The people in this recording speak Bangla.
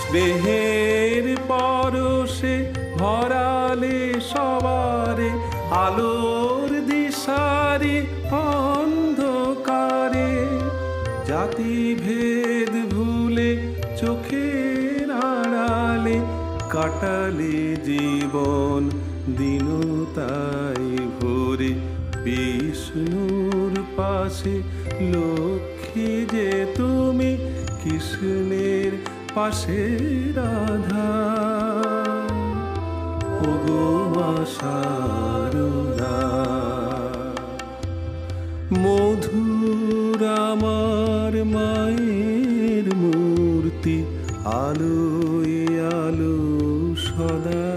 স্নেহের পরশে ভরালে সবারে, আলোর দিশারে অন্ধকারে। জাতি ভেদ ভুলে চোখের আড়ালে কাটালে জীবন দীনতায় ভরে। বিষ্ণুর পাশে লক্ষ্মী যে তুমি, কৃষ্ণের পাশে রাধা। ওগো মা শারদা, মধুর আমার মায়ের মূর্তি, আলোয় আলো সদা।